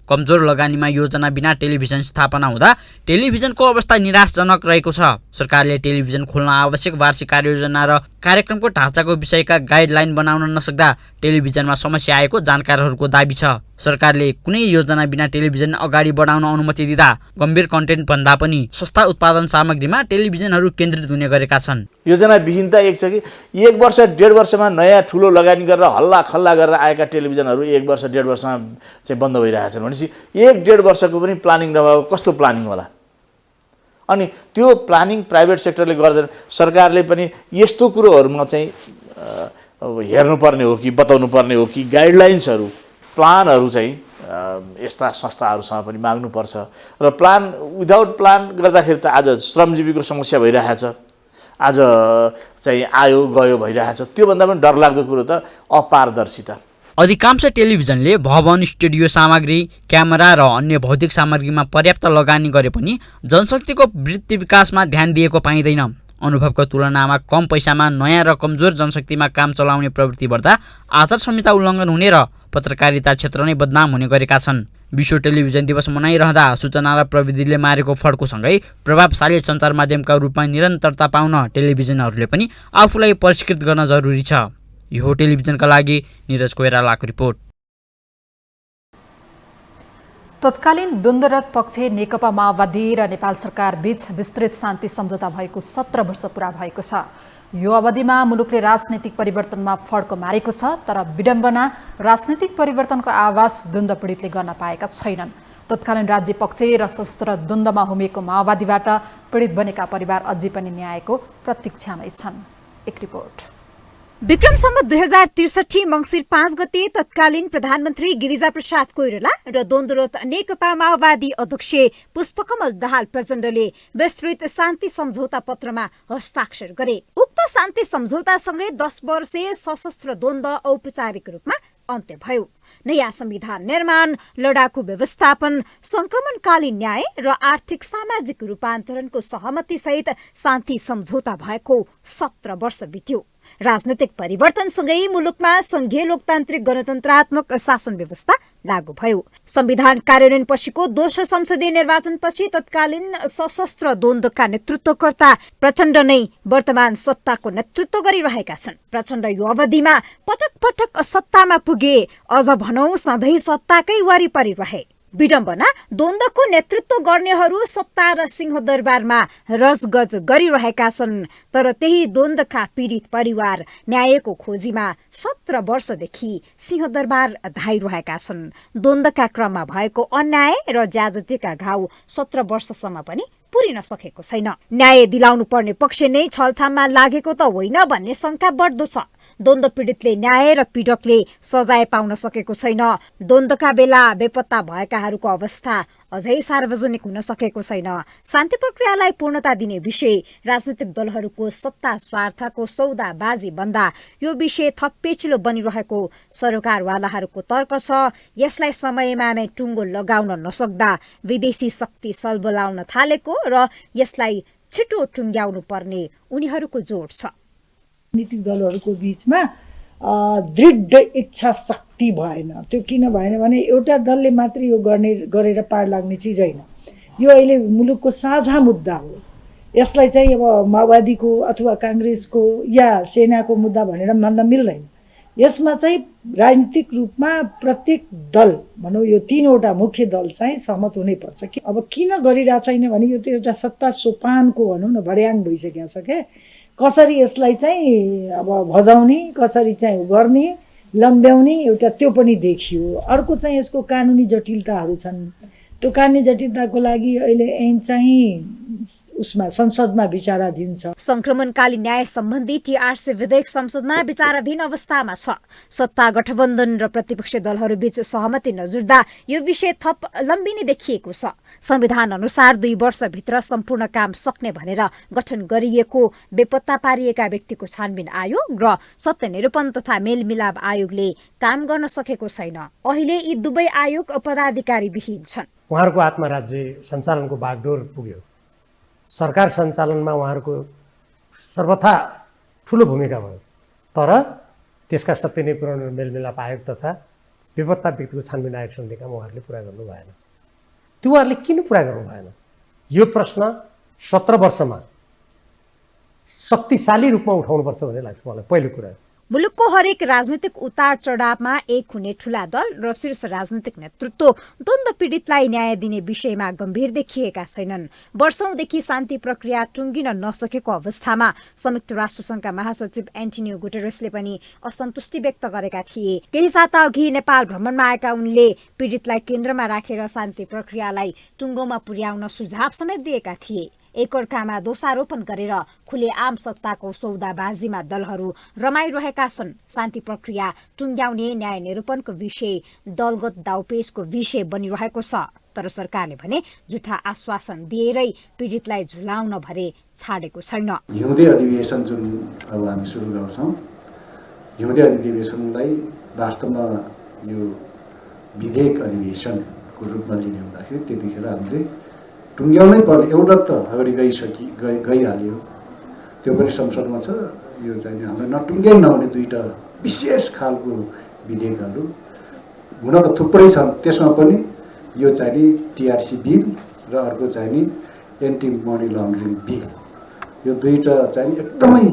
[SPEAKER 11] कमजोर लगानीमा योजना बिना टेलिभिजन स्थापना हुँदा टेलिभिजनको अवस्था निराशजनक रहेको छ। सरकारले टेलिभिजन खोल्न आवश्यक वार्षिक कार्ययोजना र कार्यक्रमको ढाँचाको विषयका गाइडलाइन बनाउन नसक्दा टेलिभिजनमा समस्या आएको जानकारहरूको दाबी छ। सरकारले कुनै योजना बिना टेलिभिजन अगाडि बढाउन अनुमति दिँदा गम्भीर कन्टेन्ट भन्दा पनि सस्ता उत्पादन सामग्रीमा टेलिभिजनहरू केन्द्रित हुने गरेका छन्।
[SPEAKER 14] योजना विहीनता एक छ कि 1 वर्ष 1.5 वर्षमा नयाँ ठुलो लगानी गरेर हल्ला खल्ला गरेर आएका टेलिभिजनहरू 1 वर्ष 1.5 वर्षमा चाहिँ बन्द भइरहेछन् भनेपछि 1.5 वर्षको पनि प्लानिङ नभएको कस्तो प्लानिङ होला? अनि त्यो प्लानिङ प्राइभेट सेक्टरले गर्दैन। सरकारले पनि यस्तो कुरोहरूमा चाहिँ हेर्नुपर्ने हो कि बताउनु पर्ने हो कि गाइडलाइन्सहरू प्लानहरू चाहिँ यस्ता संस्थाहरूसँग पनि माग्नुपर्छ र प्लान विदाउट प्लान गर्दाखेरि त आज श्रमजीवीको समस्या भइरहेछ, आज चाहिँ आयो गयो भइरहेछ। त्योभन्दा पनि डरलाग्दो कुरो त अपारदर्शिता।
[SPEAKER 11] अधिकांश टेलिभिजनले भवन, स्टुडियो सामग्री, क्यामेरा र अन्य भौतिक सामग्रीमा पर्याप्त लगानी गरे पनि जनशक्तिको वृद्धि विकासमा ध्यान दिएको पाइँदैन। अनुभवको तुलनामा कम पैसामा नयाँ र कमजोर जनशक्तिमा काम चलाउने प्रवृत्ति बढ्दा आचार संहिता उल्लङ्घन हुने र पत्रकारिता क्षेत्र नै बदनाम हुने गरेका छन्। विश्व टेलिभिजन दिवस मनाइरहँदा सूचना र प्रविधिले मारेको फड्कोसँगै प्रभावशाली सञ्चार माध्यमका रूपमा निरन्तरता पाउन टेलिभिजनहरूले पनि आफूलाई परिष्कृत गर्न जरुरी छ। यो टेलिभिजनका लागि निरज कोइरालाको रिपोर्ट।
[SPEAKER 2] तत्कालीन द्वन्द्वरत पक्ष नेकपा माओवादी र नेपाल सरकार बीच विस्तृत शान्ति सम्झौता भएको 17 वर्ष पूरा भएको छ। यो अवधिमा मुलुकले राजनीतिक परिवर्तनमा फड्को मारेको छ, तर विडम्बना राजनीतिक परिवर्तनको आवाज द्वन्द्व पीडितले गर्न पाएका छैनन्। तत्कालीन राज्य पक्ष र सशस्त्र द्वन्द्वमा होमिएको माओवादीबाट पीडित बनेका परिवार अझै पनि न्यायको प्रतीक्षामै छन्। एक रिपोर्ट।
[SPEAKER 15] विक्रम सम्वत 2063 मंसिर 5 गते तत्कालीन प्रधानमन्त्री गिरिजाप्रसाद कोइराला र द्वन्द्वरत नेकपा माओवादी अध्यक्ष पुष्पकमल दाहाल प्रचण्डले विस्तृत शान्ति सम्झौता पत्रमा हस्ताक्षर गरे। उक्त शान्ति सम्झौतासँगै 10 वर्षीय सशस्त्र द्वन्द्व औपचारिक रूपमा अन्त्य भयो। नयाँ संविधान निर्माण, लडाकु व्यवस्थापन, संक्रमणकालीन न्याय र आर्थिक सामाजिक रूपान्तरणको सहमति सहित शान्ति सम्झौता भएको 17 वर्ष बित्यो। राजनैतिक परिवर्तनसँगै मुलुकमा संघीय लोकतान्त्रिक गणतन्त्रात्मक शासन व्यवस्था लागू भयो। संविधान कार्यान्वयन पछिको दोस्रो संसदीय निर्वाचनपछि तत्कालीन सशस्त्र द्वन्द्वका नेतृत्वकर्ता प्रचण्ड नै वर्तमान सत्ताको नेतृत्व गरिरहेका छन्। प्रचण्ड यो अवधिमा पटक पटक सत्तामा पुगे, अझ भनौं सधैँ सत्ताकै वरिपरि रहे। विडम्बना द्वन्द्वको नेतृत्व गर्नेहरू सत्ता र सिंहदरबारमा रजगज गरिरहेका छन्, तर त्यही द्वन्द्वका पीडित परिवार न्यायको खोजीमा 17 वर्षदेखि सिंहदरबार धाइरहेका छन्। द्वन्द्वका क्रममा भएको अन्याय र ज्यादतीका घाउ 17 वर्षसम्म पनि पुरिन सकेको छैन। न्याय दिलाउनु पर्ने पक्ष नै छलछाममा लागेको त होइन भन्ने शंका बढ्दो छ। द्वन्द्व पीडितले न्याय र पीडकले सजाय पाउन सकेको छैन। द्वन्द्वका बेला बेपत्ता भएकाहरूको अवस्था अझै सार्वजनिक हुन सकेको छैन। शान्ति प्रक्रियालाई पूर्णता दिने विषय राजनीतिक दलहरूको सत्ता स्वार्थको सौदाबाजी भन्दा यो विषय थप पेचिलो बनिरहेको सरकारवालाहरूको तर्क छ। यसलाई समयमा नै टुङ्गो लगाउन नसक्दा विदेशी शक्ति सल्बलाउन थालेको र यसलाई छिटो टुङ्ग्याउनु पर्ने उनीहरूको जोड छ।
[SPEAKER 16] राजनीतिक दलहरूको बीचमा दृढ इच्छा शक्ति भएन। त्यो किन भएन भने एउटा दलले मात्र यो गरेर पार लाग्ने चिज होइन। यो अहिले मुलुकको साझा मुद्दा हो। यसलाई चाहिँ अब माओवादीको अथवा काङ्ग्रेसको या सेनाको मुद्दा भनेर मान्न मिल्दैन। यसमा चाहिँ राजनीतिक रूपमा प्रत्येक दल भनौँ यो 3वटा मुख्य दल चाहिँ सहमत हुनैपर्छ कि अब किन गरिरहेको छैन भने यो त एउटा सत्ता सोपानको भनौँ न भड्याङ भइसकेको छ क्या। कसरी यसलाई चाहिँ अब भजाउने, कसरी चाहिँ गर्ने, लम्ब्याउने एउटा त्यो पनि देखियो। अर्को चाहिँ यसको कानुनी जटिलताहरू छन्। त्यो कानुनी जटिलताको लागि अहिले ऐन चाहिँ उसमा संसदमा विचाराधीन छ।
[SPEAKER 15] संक्रमणकालीन न्याय सम्बन्धी टीआरसी विधेयक संसदमा विचाराधीन अवस्थामा छ। सत्ता गठबन्धन र प्रतिपक्षी दलहरू बीच सहमति नजुट्दा यो विषय थप लम्बिने देखिएको छ। संविधान अनुसार 2 वर्षभित्र सम्पूर्ण काम सक्ने भनेर गठन गरिएको बेपत्ता पारिएका व्यक्तिको छानबिन आयोग र सत्यनिरूपण तथा मेलमिलाप आयोगले काम गर्न सकेको छैन। अहिले यी दुवै आयोग पदाधिकारी विहीन छन्।
[SPEAKER 10] उहाँहरूको हातमा राज्य सञ्चालनको बागडोर पुग्यो। सरकार सञ्चालनमा उहाँहरूको सर्वथा ठुलो भूमिका भयो। तर त्यसका सत्यनिरूपण मेलमिलाप आयोग तथा बेपत्ता व्यक्तिको छानबिन आयोग समितिका उहाँहरूले पुरा गर्नु भएन। त्यो उहाँहरूले किन पुरा गर्नु भएन? यो प्रश्न 17 वर्षमा शक्तिशाली रूपमा उठाउनुपर्छ भन्ने लाग्छ मलाई। पहिलो कुरा,
[SPEAKER 15] मुलुकको हरेक राजनीतिक उतार चढावमा एक हुने ठूला दल र शीर्ष राजनीतिक नेतृत्व द्वन्द्व पीडितलाई न्याय दिने विषयमा गम्भीर देखिएका छैनन्। वर्षौंदेखि शान्ति प्रक्रिया टुङ्गिन नसकेको अवस्थामा संयुक्त राष्ट्रसङ्घका महासचिव एन्टोनियो गुटेरेसले पनि असन्तुष्टि व्यक्त गरेका थिए। केही साता अघि नेपाल भ्रमणमा आएका उनले पीडितलाई केन्द्रमा राखेर शान्ति प्रक्रियालाई टुङ्गोमा पुर्याउन सुझाव समेत दिएका थिए। एकअर्कामा दोषारोपण गरेर खुलेआम सत्ताको सौदाबाजीमा दलहरू रमाइरहेका छन्। शान्ति प्रक्रिया टुङ्ग्याउने न्याय निरूपणको विषय दलगत दाउपेचको विषय बनिरहेको छ। तर सरकारले भने झुठा आश्वासन दिएरै पीडितलाई झुलाउन भरे छाडेको छैन।
[SPEAKER 17] हिउँदे अधिवेशन जुन अब हामी सुरु गर्छौँ, हिउँदे अधिवेशनलाई वास्तवमा यो विधेयक अधिवेशनको रूपमा लिने हुँदाखेरि त्यतिखेर हामीले टुङ्ग्याउनै पर्ने, एउटा त अगाडि गइहाल्यो, त्यो पनि संसदमा छ। यो चाहिँ हाम्रो नटुङ्ग्याइ नहुने दुईवटा विशेष खालको विधेयकहरू हुन त थुप्रै छन्। त्यसमा पनि यो चाहिँ नि टिआरसी बिल र अर्को चाहिँ नि एन्टी मनी लन्ड्रिङ बिल, यो दुईवटा चाहिँ नि एकदमै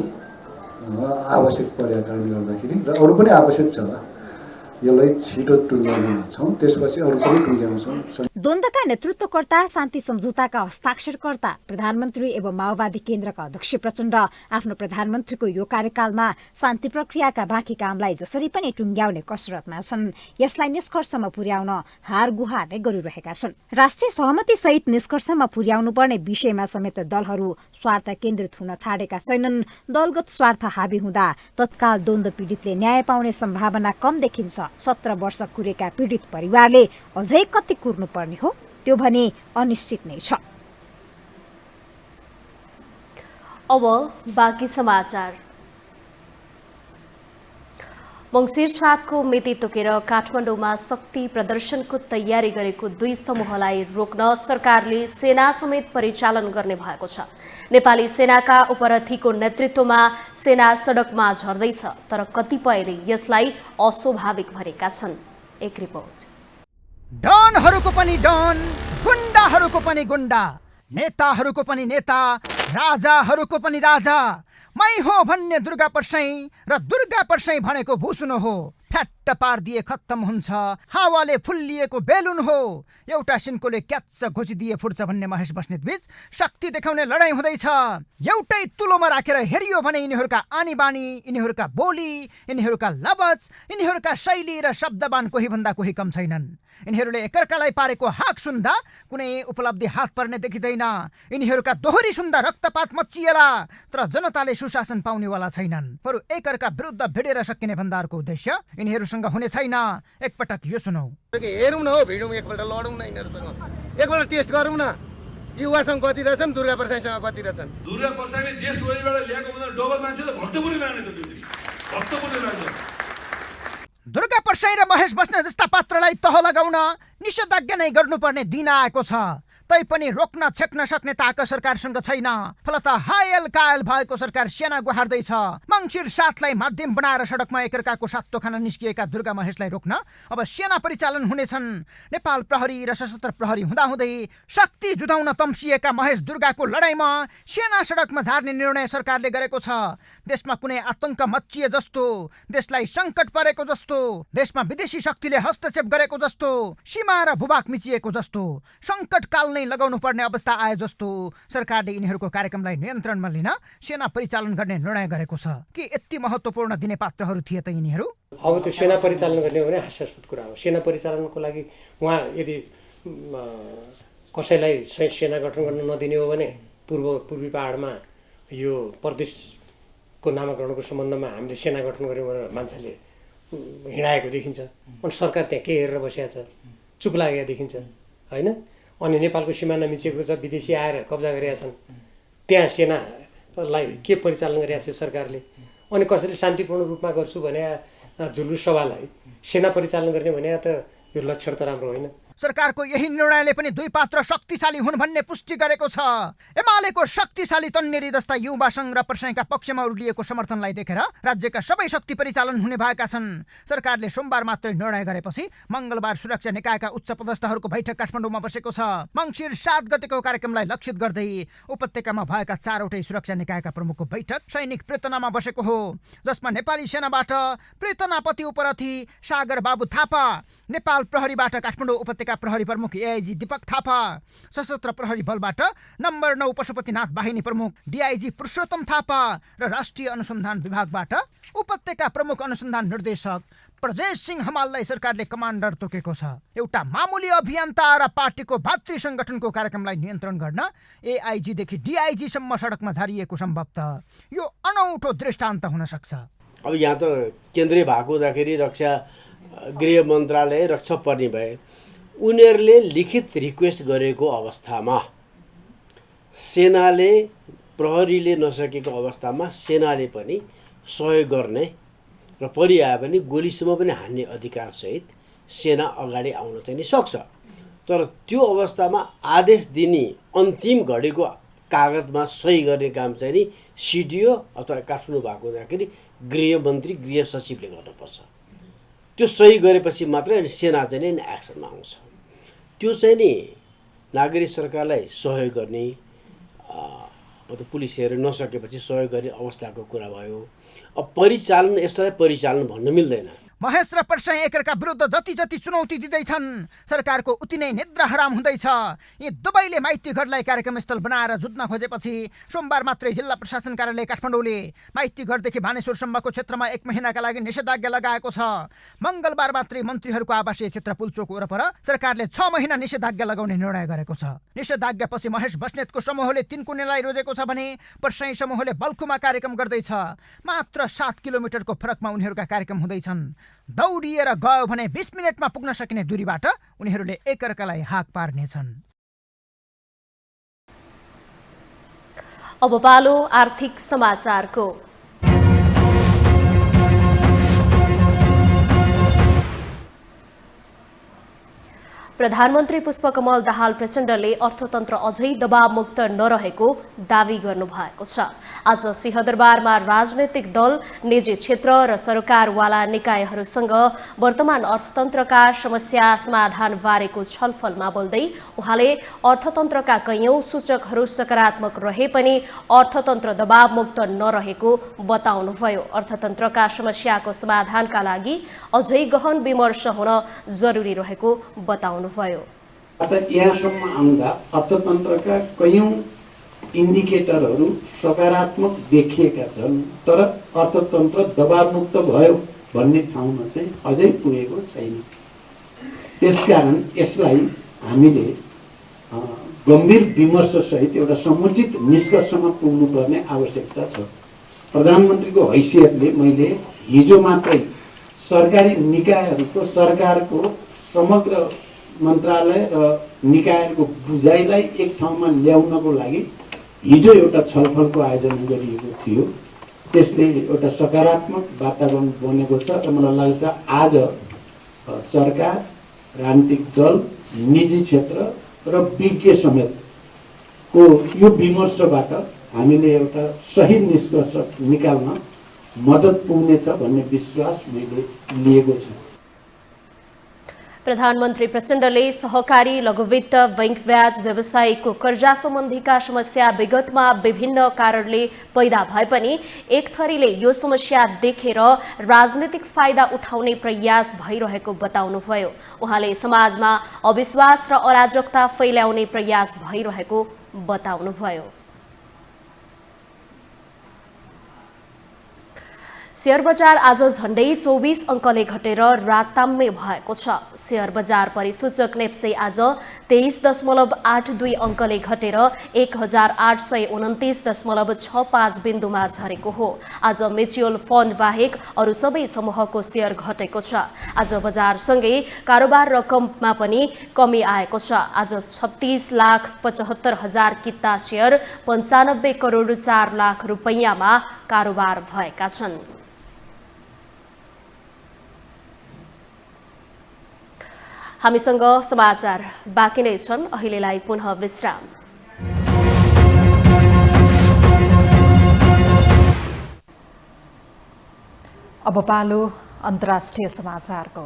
[SPEAKER 17] आवश्यक परेका कारणले गर्दाखेरि र अरू पनि आवश्यक छ। यसलाई छिटो टुङ्ग्याउने छौँ, त्यसपछि अरू पनि टुङ्ग्याउँछौँ।
[SPEAKER 15] द्वन्द्वका नेतृत्वकर्ता, शान्ति सम्झौताका हस्ताक्षरकर्ता, प्रधानमन्त्री एवं माओवादी केन्द्रका अध्यक्ष प्रचण्ड आफ्नो प्रधानमन्त्रीको यो कार्यकालमा शान्ति प्रक्रियाका बाँकी कामलाई जसरी पनि टुङ्ग्याउने कसरतमा छन्। यसलाई निष्कर्षमा पुर्याउन हार गुहार नै गरिरहेका छन्। राष्ट्रिय सहमति सहित निष्कर्षमा पुर्याउनु पर्ने विषयमा समेत दलहरू स्वार्थ केन्द्रित हुन छाडेका छैनन्। दलगत स्वार्थ हाबी हुँदा तत्काल द्वन्द्व पीडितले न्याय पाउने सम्भावना कम देखिन्छ। 17 वर्ष कुरेका पीडित परिवारले अझै कति कुर्नु पर्ने हो त्यो भने अनिश्चित नै छ।
[SPEAKER 1] अब बाँकी समाचार। मङ्सिर 7 को मिति तोकेर काठमाडौँमा शक्ति प्रदर्शनको तयारी गरेको दुई समूहलाई रोक्न सरकारले सेना समेत परिचालन गर्ने भएको छ। नेपाली सेनाका उपरथीको नेतृत्वमा सेना सडकमा झर्दैछ, तर कतिपयले यसलाई अस्वाभाविक भनेका छन्। एक रिपोर्ट।
[SPEAKER 18] डनहरूको पनि डन, गुण्डाहरूको पनि गुण्डा, नेताहरूको पनि नेता, राजाहरूको पनि राजा। मै हो भन्ने दुर्गा पर्साई र दुर्गा पर्साई भनेको भुसुनो हो। फ्याट्ट पारिदिए खत्तम हुन्छ, हावाले फुल्लिएको बेलुन हो। एउटा सिन्कोले क्याच्च घोचिदिए फुट्छ भन्ने महेश बस्नेत बीच शक्ति देखाउने लडाईँ हुँदैछ। एउटै तुलोमा राखेर हेरियो भने यिनीहरूका आनी बानी, यिनीहरूका बोली, यिनीहरूका लवज, यिनीहरूका शैली र शब्दबान कोही भन्दा कोही कम छैनन्। यिनीहरूले एकअर्कालाई पारेको हाक सुन्दा कुनै उपलब्धि हात पर्ने देखिँदैन। यिनीहरूका दोहोरी सुन्दा रक्तपात मच्चिएला, तर जनताले सुशासन पाउनेवाला छैनन्। बरु एकअर्का विरुद्ध भिडेर सकिने भन्दा अर्को उद्देश्य यिनीहरूसँग हुने छैन। एकपटक यो सुनौ।
[SPEAKER 19] हेरौँ न हौ, भिडौँ, एकपल्ट लडौँ न यिनीहरूसँग, एकपल्ट टेस्ट गरौँ न। युवासँग कति रहेछन्, दुर्गा प्रसाईसँग कति रहेछन्।
[SPEAKER 20] दुर्गा प्रसाईले देश वरिबाट ल्याएको भन्दा डबल मान्छेले भक्तपुरले लानेछ, भक्तपुरले लान्छ।
[SPEAKER 18] दुर्गा पर्साई र महेश बस्नेत जस्ता पात्रलाई तह लगाउन निषेधाज्ञा नै गर्नुपर्ने दिन आएको छ। तैपनि रोक्न छेक्न सक्ने ताकत सरकारसँग छैन। फलत हायल कायल भएको सरकार सेना गुहार्दैछ। मङ्सिर 7 लाई माध्यम बनाएर सडकमा एकअर्काको सातो खान निस्किएका दुर्गा महेशलाई रोक्न अब सेना परिचालन हुनेछन्। नेपाल प्रहरी र सशस्त्र प्रहरी हुँदाहुँदै शक्ति जुधाउन तम्सिएका महेश दुर्गाको लडाईँमा सेना सडकमा झार्ने निर्णय सरकारले गरेको छ। देशमा कुनै आतंक मच्चिए जस्तो, देशलाई सङ्कट परेको जस्तो, देशमा विदेशी शक्तिले हस्तक्षेप गरेको जस्तो, सीमा र भूभाग मिचिएको जस्तो, सङ्कटकाल लगाउनु पर्ने अवस्था आए जस्तो सरकारले यिनीहरूको कार्यक्रमलाई नियन्त्रणमा लिन सेना परिचालन गर्ने निर्णय गरेको छ। के यति महत्त्वपूर्ण दिने पात्रहरू थिए त यिनीहरू?
[SPEAKER 10] अब त्यो सेना परिचालन गर्ने हो भने हास्यास्पद कुरा हो। सेना परिचालनको लागि उहाँ यदि कसैलाई सेना गठन गर्न नदिने हो भने पूर्वी पहाडमा यो प्रदेशको नामाकरणको सम्बन्धमा हामीले सेना गठन गर्यौँ भनेर मान्छेले हिँडाएको देखिन्छ। अनि सरकार त्यहाँ के हेरेर बसेको छ, चुप लागेको देखिन्छ होइन। अनि नेपालको सिमाना मिचेको छ, विदेशी आएर कब्जा गरेका छन्, त्यहाँ सेनालाई के परिचालन गरिरहेको छ सरकारले। अनि कसैले शान्तिपूर्ण रूपमा गर्छु भने जुलुस सभालाई सेना परिचालन गर्ने भने त यो लक्षण त राम्रो होइन।
[SPEAKER 18] सरकारको यही निर्णयले पनि दुई पात्र शक्तिशाली हुन् भन्ने पुष्टि गरेको छ। एमालेको शक्तिशाली तन्नेरी जस्ता युवा संघ र प्रसाईका पक्षमा उर्लिएको समर्थनलाई देखेर राज्यका सबै शक्ति परिचालन हुने भएका छन्। सरकारले सोमबार मात्रै निर्णय गरेपछि मंगलबार सुरक्षा निकायका उच्च पदस्थहरूको बैठक काठमाडौँमा बसेको छ। मङ्सिर 7 गतेको कार्यक्रमलाई लक्षित गर्दै उपत्यकामा भएका 4वटै सुरक्षा निकायका प्रमुखको बैठक सैनिक प्रेतनामा बसेको हो, जसमा नेपाली सेनाबाट प्रेतनापति उपरथी सागर बाबु थापा, नेपाल प्रहरीबाट काठमाडौँ उपत्यका प्रहरी प्रमुख एआइजी दीपक थापा, सशस्त्र प्रहरी बलबाट नम्बर 9 पशुपतिनाथ बाहिनी प्रमुख डीआइजी पुरुषोत्तम थापा र राष्ट्रिय अनुसन्धान विभागबाट उपत्यका प्रमुख अनुसन्धान निर्देशक प्रजेश सिंह हमाललाई सरकारले कमान्डर तोकेको छ। एउटा मामुली अभियन्ता र पार्टीको भातृ संगठनको कार्यक्रमलाई नियन्त्रण गर्न एआइजीदेखि डीआइजीसम्म सडकमा झारिएको सम्भवतः यो अनौठो दृष्टान्त हुन सक्छ।
[SPEAKER 21] अब यहाँ त केन्द्रीय भएको हुँदाखेरि रक्षा गृह मन्त्रालय रक्षा पर्ने भए उनीहरूले लिखित रिक्वेस्ट गरेको अवस्थामा सेनाले प्रहरीले नसकेको अवस्थामा सेनाले पनि सहयोग गर्ने र परिआए पनि गोलीसम्म पनि हान्ने अधिकारसहित सेना अगाडि आउन चाहिँ नि सक्छ। तर त्यो अवस्थामा आदेश दिने अन्तिम घडीको कागजमा सही गर्ने काम चाहिँ नि सिडिओ अथवा काठमाडौँ भएको हुँदाखेरि गृहमन्त्री गृह सचिवले गर्नुपर्छ। त्यो सही गरेपछि मात्रै अनि सेना चाहिँ नि एक्सनमा आउँछ। त्यो चाहिँ नि नागरिक सरकारलाई सहयोग गर्ने मतलब पुलिसहरू नसकेपछि सहयोग गर्ने अवस्थाको कुरा भयो। अब परिचालन यसलाई परिचालन भन्न मिल्दैन।
[SPEAKER 18] महेश र प्रसाई एकअर्का विरुद्ध जति जति चुनौती दिँदैछन् सरकारको उति नै निद्रा हराम हुँदैछ। यी दुवैले माइती घरलाई कार्यक्रमस्थल बनाएर जुत्न खोजेपछि सोमबार मात्रै जिल्ला प्रशासन कार्यालय काठमाडौँले माइती घरदेखि भानेश्वरसम्मको क्षेत्रमा 1 महिनाका लागि निषेधाज्ञा लगाएको छ। मंगलबार मात्रै मन्त्रीहरूको आवासीय क्षेत्र पुल्चोक वरपर सरकारले 6 महिना निषेधाज्ञा लगाउने निर्णय गरेको छ। निषेधाज्ञापछि महेश बस्नेतको समूहले तिनकुनेलाई रोजेको छ भने प्रसाई समूहले बल्खुमा कार्यक्रम गर्दैछ। मात्र 7 किलोमिटरको फरकमा उनीहरूका कार्यक्रम हुँदैछन्। दौडिएर गयो भने 20 मिनटमा पुग्न सकिने दूरीबाट उनीहरूले एकअर्कालाई हाक पार्नेछन्।
[SPEAKER 1] अब पालो आर्थिक समाचारको। प्रधानमन्त्री पुष्पकमल दाहाल प्रचण्डले अर्थतन्त्र अझै दबावमुक्त नरहेको दावी गर्नुभएको छ। आज सिंहदरबारमा राजनैतिक दल, निजी क्षेत्र र सरकारवाला निकायहरूसँग वर्तमान अर्थतन्त्रका समस्या समाधान बारेको छलफलमा बोल्दै उहाँले अर्थतन्त्रका कैयौं सूचकहरू सकारात्मक रहे पनि अर्थतन्त्र दबावमुक्त नरहेको बताउनुभयो। अर्थतन्त्रका समस्याको समाधानका लागि अझै गहन विमर्श हुन जरुरी रहेको बताउनु
[SPEAKER 22] यहाँसम्म आउँदा अर्थतन्त्रका कैयौं इन्डिकेटरहरू सकारात्मक देखिएका छन्, तर अर्थतन्त्र दबावमुक्त भयो भन्ने ठाउँमा चाहिँ अझै पुगेको छैन। त्यसकारण यसलाई हामीले गम्भीर विमर्शसहित एउटा समुचित निष्कर्षमा पुग्नुपर्ने आवश्यकता छ। प्रधानमन्त्रीको हैसियतले मैले हिजो मात्रै सरकारी निकायहरूको सरकारको समग्र मन्त्रालय र निकायहरूको बुझाइलाई एक ठाउँमा ल्याउनको लागि हिजो एउटा छलफलको आयोजना गरिएको थियो। त्यसले एउटा सकारात्मक वातावरण बनेको छ र मलाई लाग्छ आज सरकार, राजनीतिक दल, निजी क्षेत्र र विज्ञ समेतको यो विमर्शबाट हामीले एउटा सही निष्कर्ष निकाल्न मद्दत पुग्नेछ भन्ने विश्वास मैले लिएको छु।
[SPEAKER 1] प्रधानमन्त्री प्रचण्डले सहकारी, लघुवित्त, बैंक ब्याज, व्यवसायीको कर्जा सम्बन्धीका समस्या विगतमा विभिन्न कारणले पैदा भए पनि एक थरीले यो समस्या देखेर राजनीतिक फाइदा उठाउने प्रयास भइरहेको बताउनुभयो। उहाँले समाजमा अविश्वास र अराजकता फैल्याउने प्रयास भइरहेको बताउनुभयो। शेयर बजार आज झण्डै 24 अङ्कले घटेर राताम्य भएको छ। शेयर बजार परिसूचक नेप्से आज 23.82 अङ्कले घटेर 1829.65 बिन्दुमा झरेको हो। आज म्युचुअल फन्ड बाहेक अरू सबै समूहको शेयर घटेको छ। आज बजारसँगै कारोबार रकममा पनि कमी आएको छ। आज 36,75,000 किता शेयर 95 करोड 4 लाख रुपैयाँमा कारोबार भएका छन्। हामीसँग समाचार बाँकी नै छन्, अहिलेलाई पुनः विश्राम।
[SPEAKER 2] अब पालो अन्तर्राष्ट्रिय समाचारको।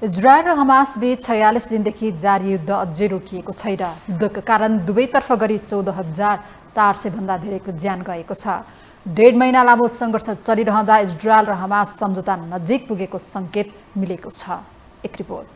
[SPEAKER 2] इजरायल र हमास बीच 46 दिनदेखि जारी युद्ध अझै रोकिएको छैन। युद्धका कारण दुवैतर्फ गरी 14,400 भन्दा धेरैको ज्यान गएको छ। 1.5 महिना लामो सङ्घर्ष चलिरहँदा इजरायल र हमास सम्झौता नजिक पुगेको सङ्केत मिलेको छ। एक रिपोर्ट।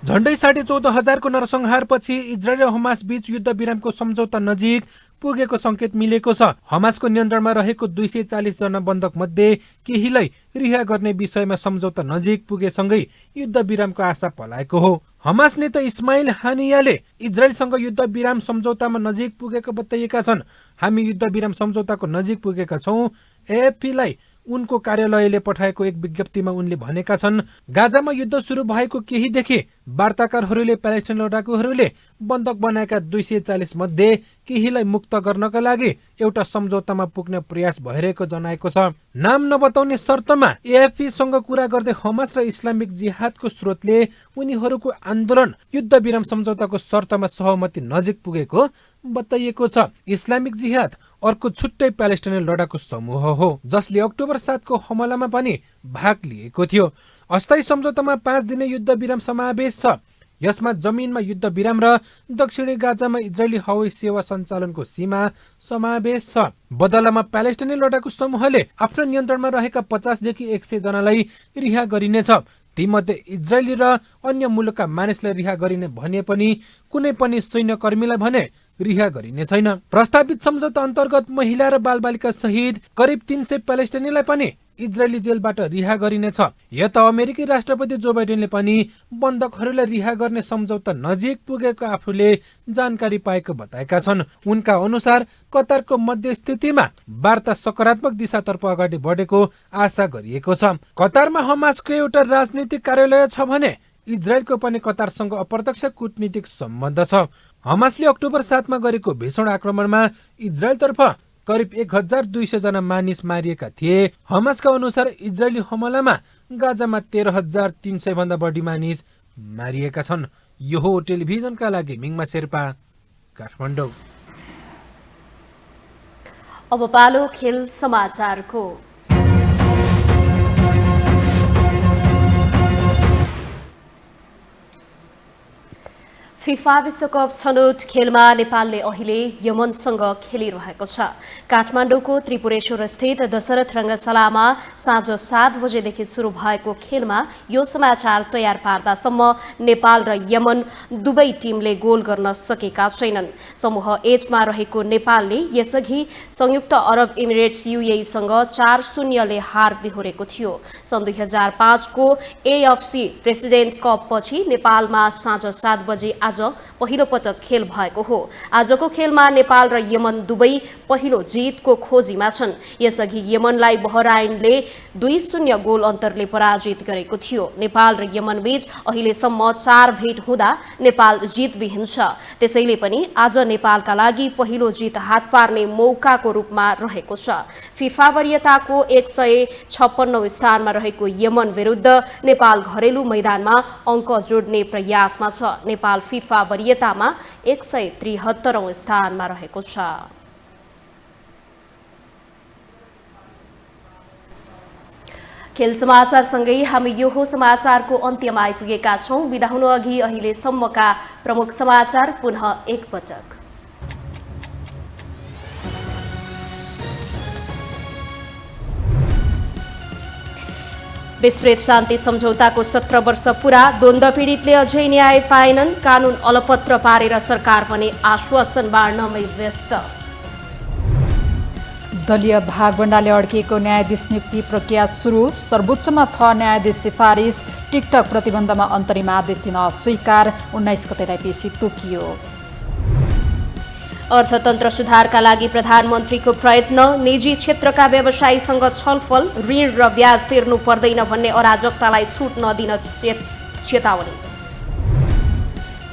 [SPEAKER 4] झण्डै 14,500 को नरसंहारपछि इजरायल र हमास बीच युद्ध विरामको सम्झौता नजिक पुगेको सङ्केत मिलेको छ। हमासको नियन्त्रणमा रहेको 240 जना बन्दक मध्ये केहीलाई रिहा गर्ने विषयमा सम्झौता नजिक पुगेसँगै युद्ध विरामको आशा पलाएको हो। हमास नेता इस्माइल हानियाले इजरायलसँग युद्ध विराम सम्झौतामा नजिक पुगेको बताएका छन्। हामी युद्ध विराम सम्झौताको नजिक पुगेका छौँ। एएफपीलाई उनको कार्यालयले पठाएको एक विज्ञप्तिमा उनले भनेका छन्, गाजामा युद्ध सुरु भएको केहीदेखि वार्ताकारहरूले प्यालेस्टाइन लडाकुहरूले बन्दक बनाएका 240 मध्ये केहीलाई मुक्त गर्नका लागि एउटा सम्झौतामा पुग्ने प्रयास भइरहेको जनाएको छ। नाम नबताउने शर्तमा एएफपीसँग कुरा गर्दै हमास र इस्लामिक जिहादको स्रोतले उनीहरूको आन्दोलन युद्ध विराम सम्झौताको शर्तमा सहमति नजिक पुगेको बताइएको छ। इस्लामिक जिहाद अर्को छुट्टै प्यालेस्टाइनी लडाकु समूह हो जसले अक्टोबर 7 को हमलामा पनि भाग लिएको थियो। अस्थायी सम्झौतामा 5 दिने युद्ध विराम समावेश छ। यसमा जमिनमा युद्ध विराम र दक्षिणी गाजामा इजरायली हवाई सेवा सञ्चालनको सीमा समावेश छ। बदलामा प्यालेस्टाइनी लडाकु समूहले आफ्नो नियन्त्रणमा रहेका 50 देखि 100 जनालाई रिहा गरिनेछ। तीमध्ये इजरायली र अन्य मुलुकका मानिसलाई रिहा गरिने भने पनि कुनै पनि सैन्यकर्मीलाई भने रिहा गरिने छैन। प्रस्तावित सम्झौता अन्तर्गत महिला र बालबालिका सहित करिब 300 प्यालेस्टाइनीलाई पनि इजरायली जेलबाट रिहा गरिनेछ। यता अमेरिकी राष्ट्रपति जो बाइडेनले पनि बन्दकहरूलाई रिहा गर्ने सम्झौता नजिक पुगेको आफूले जानकारी पाएको बताएका छन्। उनका अनुसार कतारको मध्यस्थितिमा वार्ता सकारात्मक दिशातर्फ अगाडि बढेको आशा गरिएको छ। कतारमा हमासको एउटा राजनीतिक कार्यालय छ भने इजरायलको पनि कतारसँग अप्रत्यक्ष कूटनीतिक सम्बन्ध छ। हमासले अक्टोबर 7 मा गरेको भीषण आक्रमणमा इजरायलतर्फ करिब 1200 जना मानिस मारिएका थिए। हमासका अनुसार इजरायली हमलामा गाजामा 13,300 भन्दा बढी मानिस मारिएका छन्। यो हो टेलिभिजनका लागि मिङमा शेर्पा, काठमाडौँ।
[SPEAKER 1] अब पालो खेल समाचारको। फिफा विश्वकप छनौट खेलमा नेपालले अहिले यमनसँग खेलिरहेको छ। काठमाडौँको त्रिपुरेश्वर स्थित दशरथ रङ्गशालामा साँझ 7 बजेदेखि सुरु भएको खेलमा यो समाचार तयार पार्दासम्म नेपाल र यमन दुवै टिमले गोल गर्न सकेका छैनन्। समूह एचमा रहेको नेपालले यसअघि संयुक्त अरब इमिरेट्स युएईसँग 4-0 ले हार बिहोरेको थियो। सन् 2005 को एएफसी प्रेसिडेन्ट कप पछि नेपालमा साँझ 7 बजे आज पहिलो पटक खेल भएको हो। आजको खेलमा नेपाल र यमन दुवै पहिलो जितको खोजीमा छन्। यसअघि यमनलाई बहराइनले 2-0 गोल अन्तरले पराजित गरेको थियो। नेपाल र यमन बीच अहिलेसम्म 4 भेट हुँदा नेपाल जितविहीन छ। त्यसैले पनि आज नेपालका लागि पहिलो जित हात पार्ने मौकाको रूपमा रहेको छ। फिफा वरियताको 156औं स्थानमा रहेको यमन विरुद्ध नेपाल घरेलु मैदानमा अङ्क जोड्ने प्रयासमा छ। नेपाल फिफा वरियतामा 173औं स्थानमा रहेको छ। खेल समाचारसँगै हामी यो हो समाचारको अन्त्यमा आइपुगेका छौँ। बिदा हुनु अघि अहिलेसम्मका प्रमुख समाचार पुनः एकपटक। विस्तृत शान्ति सम्झौताको 17 वर्ष पुरा, द्वन्द्व पीडितले अझै न्याय पाएनन्। कानून अलपत्र पारेर सरकार भने आश्वासन बाँड्नमै व्यस्त।
[SPEAKER 2] दलीय भागभण्डाले अड्किएको न्यायाधीश नियुक्ति प्रक्रिया सुरु। सर्वोच्चमा 6 न्यायाधीश सिफारिस। टिकटक प्रतिबन्धमा अन्तरिम आदेश दिन अस्वीकार। 19 गतेलाई पेशी तोकियो। अर्थतन्त्र सुधारका लागि प्रधानमन्त्रीको प्रयत्न। निजी क्षेत्रका व्यवसायीसँग छलफल। ऋण र ब्याज तिर्नु पर्दैन भन्ने अराजकतालाई छुट नदिन चेतावनी।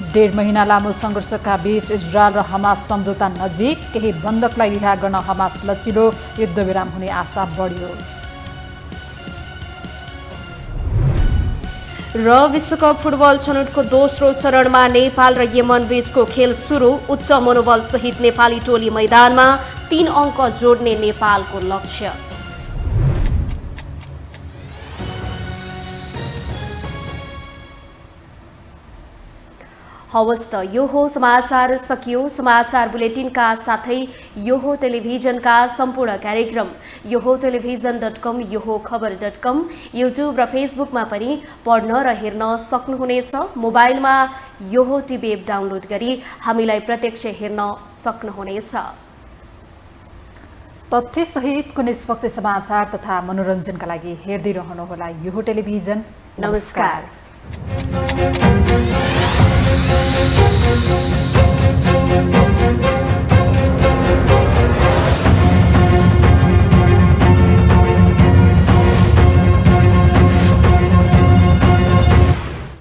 [SPEAKER 2] 1.5 महिना लामो सङ्घर्षका बीच इजरायल र हमास सम्झौता नजिक, केही बन्दकलाई रिहा गर्न हमास लचिलो, युद्धविराम हुने आशा बढ्यो।
[SPEAKER 1] र विश्वकप फुटबल छनौटको दोस्रो चरणमा नेपाल र यमन बीचको खेल सुरु। उच्च मनोबल सहित नेपाली टोली मैदानमा 3 अङ्क जोड्ने नेपालको लक्ष्य। हवस् त यो हो समाचार सकियो। समाचार बुलेटिनका साथै यो हो टेलिभिजनका सम्पूर्ण कार्यक्रम यो हो टेलिभिजन.com, यो हो खबर.com, युट्युब र फेसबुकमा पनि पढ्न र हेर्न सक्नुहुनेछ। मोबाइलमा यो हो टिभी एप डाउनलोड गरी हामीलाई प्रत्यक्ष हेर्न सक्नुहुनेछ।
[SPEAKER 2] तथ्यसहितको निष्पक्ष समाचार तथा मनोरञ्जनका लागि हेर्दै रहनुहोला यो हो टेलिभिजन।
[SPEAKER 1] नमस्कार।